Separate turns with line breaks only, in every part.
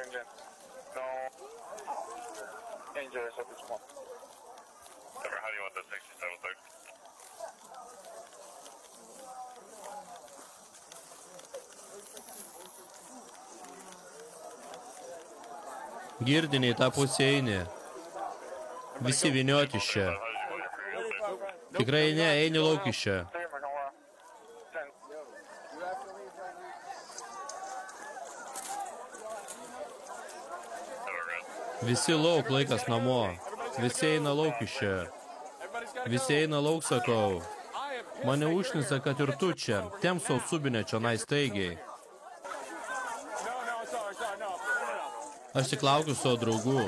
No injuries at this point. How do you want the 67 third?
Girdiniai tą pusę eini. Visi vynioti iš čia. Tikrai ne, eini lauk iš čia. Visi lauk, laikas namo. Visi eina lauk iš čia. Visi eina lauk, sakau. Mane užnisa, kad ir tu čia. Temso subinė čia staigiai. Aš tik laukiu savo draugų.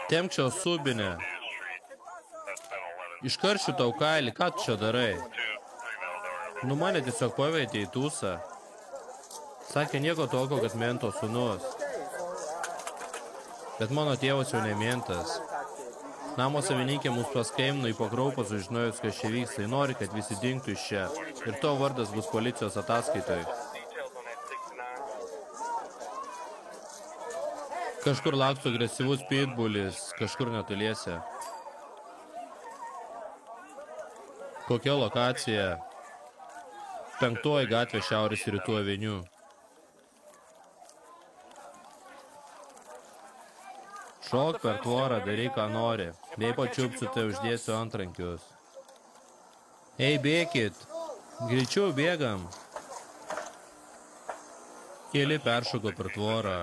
Temk čia subinė. Iškaršiu tau kailį, ką tu čia darai? Nu mane tiesiog paveitė į tūsą. Sakė nieko tokio, kad mento sūnus. Bet mano tėvas jau nementas. Namo savininkė mus paskambino į Pakraupą, sužinojus, kas čia vyksta. Jis nori, kad visi dingtų iš čia. Ir to vardas bus policijos ataskaitoj. Kažkur laksto agresyvus pitbulis, kažkur netoliese. Kokia lokacija? 5 gatvė šiaurės rytų aveniu. Šok per tvorą, daryk ką nori. Jei pačiupsiu, tai uždėsiu antrankius. Ei, bėkit. Greičiau bėgam. Keli peršoko per tvorą.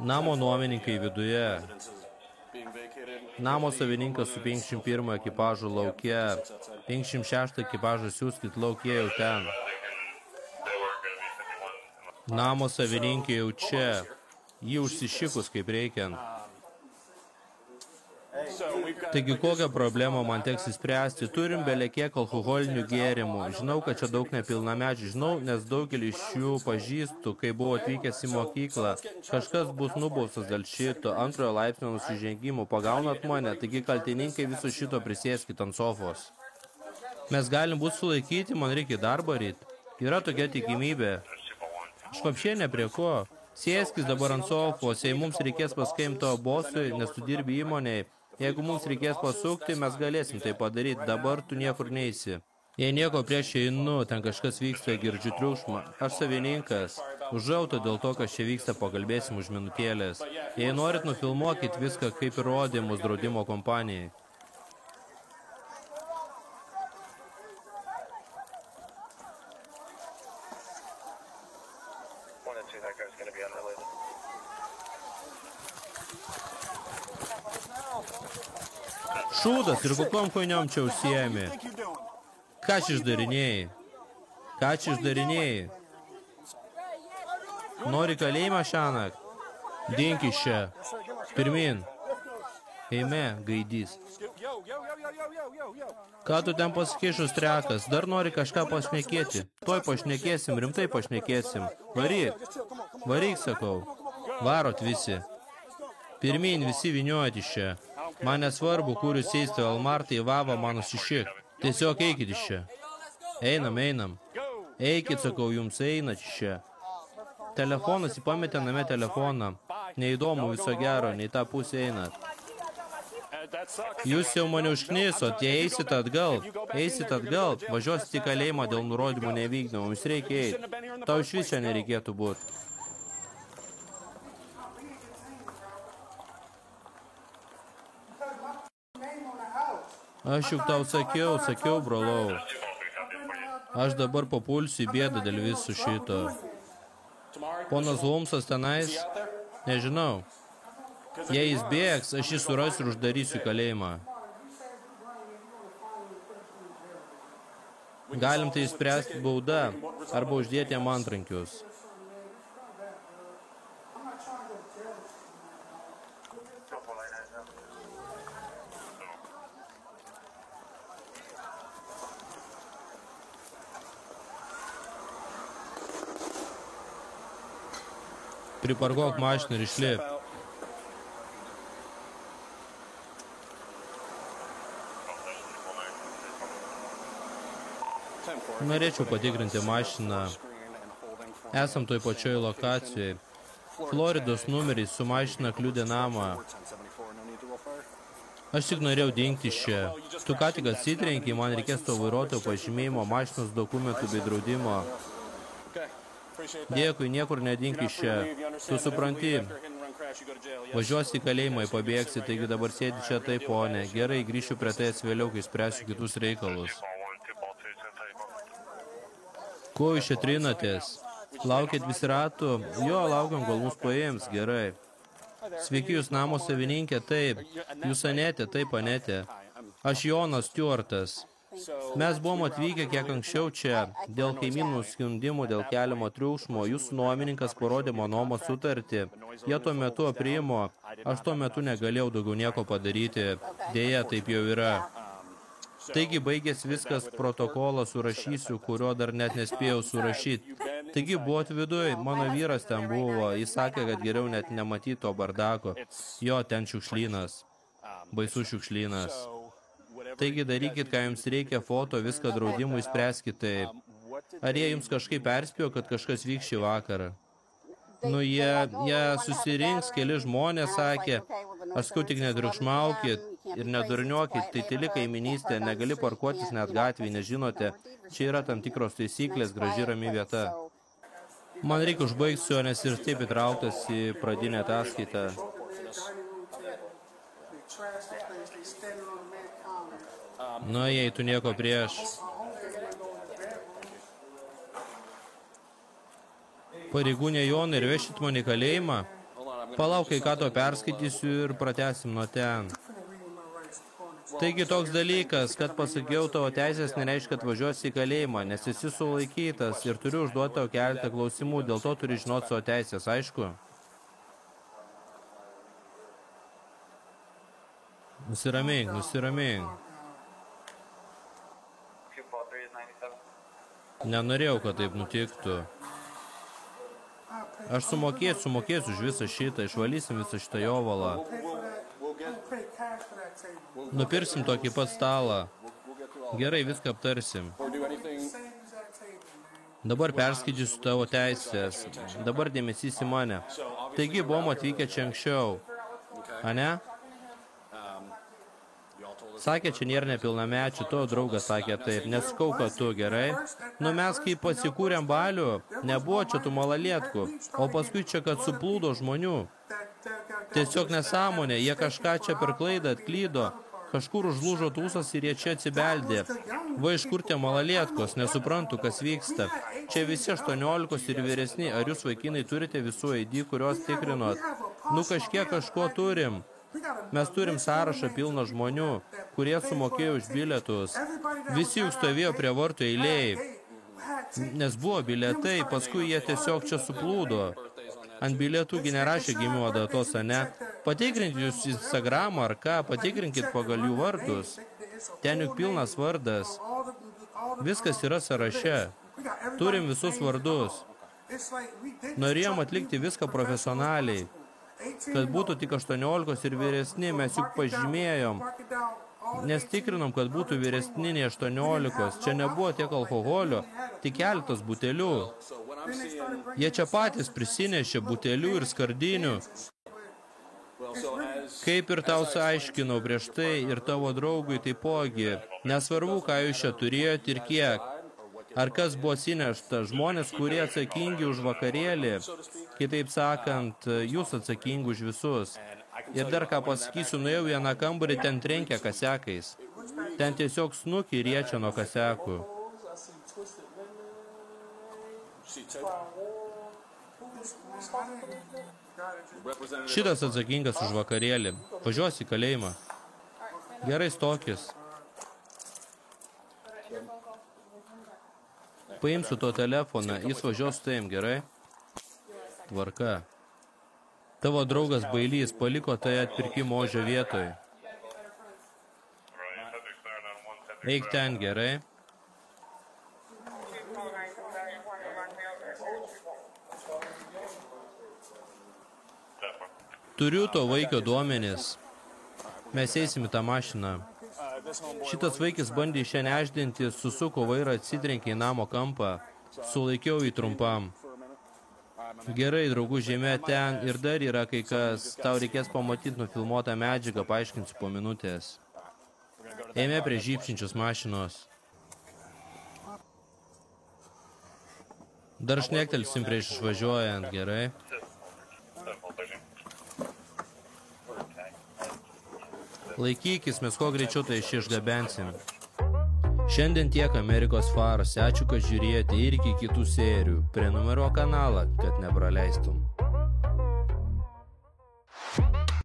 Namo nuomininkai viduje. Namo savininkas su 51 ekipažu lauke. 56 ekipažą siūskit laukie jau ten. Namo savininkė jau čia. Jį užsišikus kaip reikiant. Taigi kokią problemą man teks įspręsti? Turim belekiek alkoholinių gėrimų. Žinau, kad čia daug nepilnamečių. Žinau, nes daugelį iš jų pažįstu, kai buvo atvykęs į mokyklą. Kažkas bus nubaustas dėl šito. 2 laipsnio nusižengimų. Pagaunat mane, taigi kaltininkai viso šito prisėskit ant sofos. Mes galim būti sulaikyti, man reikia darbą ryt. Yra tokia tikimybė. Aš vapšė ne prie ko. Sėskis dabar ant sofos, jei mums reikės paskaimt tavo bosui, nes tu dirbi įmonėj. Jeigu mums reikės pasukti, mes galėsim tai padaryti. Dabar tu niekur neisi. Jei nieko prieš einu, ten kažkas vyksta, girdžiu triukšmą. Aš savininkas. Užauto dėl to, kas čia vyksta, pakalbėsim už minutėlės. Jei norit, nufilmuokit viską kaip įrodymus draudimo kompanijai. Šūdas ir kokiom koiniom čia užsiėmė? Ką čia išdarinėjai? Ką čia išdarinėjai? Nori kalėjimą šiąnakt? Dink iš čia. Pirmin. Eime, gaidys. Ką tu ten pasikišus trekas? Dar nori kažką pašnekėti? Tuoj pašnekėsim, rimtai pašnekėsim. Varyk. Varyk, sakau. Varot visi. Pirmin, visi vyniuoti iš čia. Man nesvarbu, kur jūs eisite, Almartai, Vava, man nusišik. Tiesiog eikit iš čia. Einam, einam. Eikit, sakau, jums einat iš čia. Telefonas, pametė name telefoną. Neįdomu, viso gero, nei tą pusę einat. Jūs jau mane užknisot, jei eisit atgal, važiuosit į kalėjimą dėl nurodymų nevykdymo, jums reikia eiti. Tau iš vis čia nereikėtų būti. Aš juk tau sakiau, brolau. Aš dabar papulsiu į bėdą dėl viso šito. Ponas Holmsas tenais? Nežinau. Jei jis bėgs, aš jį surasiu ir uždarysiu kalėjimą. Galim tai spręsti bauda arba uždėti jam antrankius. Priparkuok mašiną ir išlip. Norėčiau patikrinti mašiną. Esam toj pačioj lokacijoj. Floridos numeris su mašina kliudė namą. Aš tik norėjau dingti iš čia. Tu ką tik atsitrenki, man reikės to vairuotojo pažymėjimo, mašinos dokumentų bei draudimo. Dėkui, niekur nedink iš čia. Tu supranti. Važiuosi į kalėjimą, pabėgsi, taigi dabar sėdi čia taip, ponė. Gerai, grįšiu prie tai vėliau, kai spręsiu kitus reikalus. Ko jūs čia trinatės? Laukėt visi ratų? Jo, laukiam, gal mus paims, gerai. Sveiki, jūs namo savininkė, taip. Jūs Anetė, taip, Anetė. Aš Jonas Stuartas. Mes buvom atvykę kiek anksčiau čia, dėl kaimynų skundimų, dėl keliamo triukšmo. Jūsų nuomininkas parodė man nuomos sutartį. Jie tuo metu apriimo. Aš tuo metu negalėjau daugiau nieko padaryti. Deja, taip jau yra. Taigi baigėsi viskas, protokolą surašysiu, kurio dar net nespėjau surašyti. Taigi buvot viduj, mano vyras ten buvo, jis sakė, kad geriau net nematyti to bardako. Jo, ten šiukšlynas. Baisus šiukšlynas. Taigi darykit, ką jums reikia, foto, viską draudimui spręskit taip. Ar jie jums kažkaip perspėjo, kad kažkas vyks šį vakarą? Nu, jie susirinks, keli žmonės sakė, aš sakau, tik netriukšmaukit ir nedurniuokit, tai tyli kaiminystė, negali parkuotis net gatvėje, nežinote, čia yra tam tikros taisyklės, graži rami vieta. Man reikia užbaigti su juo, nes ir taip įtrauktas į pradinę ataskaitą. Nu, jei tu nieko prieš. Pareigūnė Jonai, ir vešit mane į kalėjimą? Palauk, kai ką to perskaitysiu ir pratęsim nuo ten. Taigi toks dalykas, kad pasakiau tavo teisės, nereiškia, kad važiuosi į kalėjimą, nes esi sulaikytas ir turiu užduoti tau keletą klausimų, dėl to turi žinoti savo teisės, aišku? Nusiramink, nusiramink. Nenorėjau, kad taip nutiktų. Aš sumokėsiu už visą šitą, išvalysim visą šitą jovalą. Nupirksim tokį pat stalą. Gerai, viską aptarsim. Dabar perskaitysiu tavo teisės. Dabar dėmesys į mane. Taigi, buvom atvykę čia anksčiau. Ane? Sakė, čia nėra nepilnamečių, tavo draugas sakė taip. Nesakau, kad tu, gerai? Nu, mes kai pasikūrėm balių, nebuvo čia tų malalietkų, o paskui čia, kad suplūdo žmonių. Tiesiog nesąmonė, jie kažką čia per klaidą atklydo, kažkur užlūžo tūsas ir jie čia atsibeldė. Va, iš kur tie malalietkos, nesuprantu, kas vyksta. Čia visi 18 ir vyresni, ar jūs vaikinai turite visų ID, kuriuos tikrinot? Nu, kažkiek kažko turim. Mes turim sąrašą pilną žmonių, kurie sumokėjo už bilietus. Visi juk stovėjo prie vartų eilėjai, nes buvo bilietai, paskui jie tiesiog čia suplūdo. Ant bilietų nerašė gimimo datos, ane? Patikrinkit jūs Instagramą ar ką, patikrinkit pagal jų vardus. Ten juk pilnas vardas. Viskas yra sąraše. Turim visus vardus. Norėjom atlikti viską profesionaliai. Kad būtų tik 18 ir vyresni, mes juk pažymėjom. Nes tikrinom, kad būtų vyresni nei 18. Čia nebuvo tiek alkoholio, tik keletas butelių. Jie čia patys prisinešė butelių ir skardinių. Kaip ir tau aiškinau prieš tai ir tavo draugui taipogi. Nesvarbu, ką jūs čia turėjot ir kiek. Ar kas buvo atsinešta, žmonės, kurie atsakingi už vakarėlį, kitaip sakant, jūs atsakingi už visus. Ir dar ką pasakysiu, nuėjau vieną kambarį, ten trenkia kasekais. Ten tiesiog snukį riečia nuo kasekų. Šitas atsakingas už vakarėlį. Važiuosi į kalėjimą. Gerai, stokis. Paimsiu to telefoną, jis važiuos su tavim, gerai? Tvarka. Tavo draugas bailys paliko tai atpirkimo ožio vietoj. Eik ten, gerai? Turiu to vaikio duomenis. Mes eisim į tą mašiną. Šitas vaikis bandė išnešdinti, susuko vairą, atsitrenkė į namo kampą, sulaikiau jį trumpam. Gerai, draugų, žemė ten ir dar yra kai kas, tau reikės pamatyti nufilmuotą medžiagą, paaiškinsiu po minutės. Ėmė prie žypšinčios mašinos. Dar šnektelsim prieš išvažiuojant, gerai? Laikykis, mes kuo greičiau tai išgabensim. Šiandien tiek Amerikos faruose, ačiū, kad žiūrėjote ir iki kitų serijų. Prenumeruok kanalą, kad nepraleistum.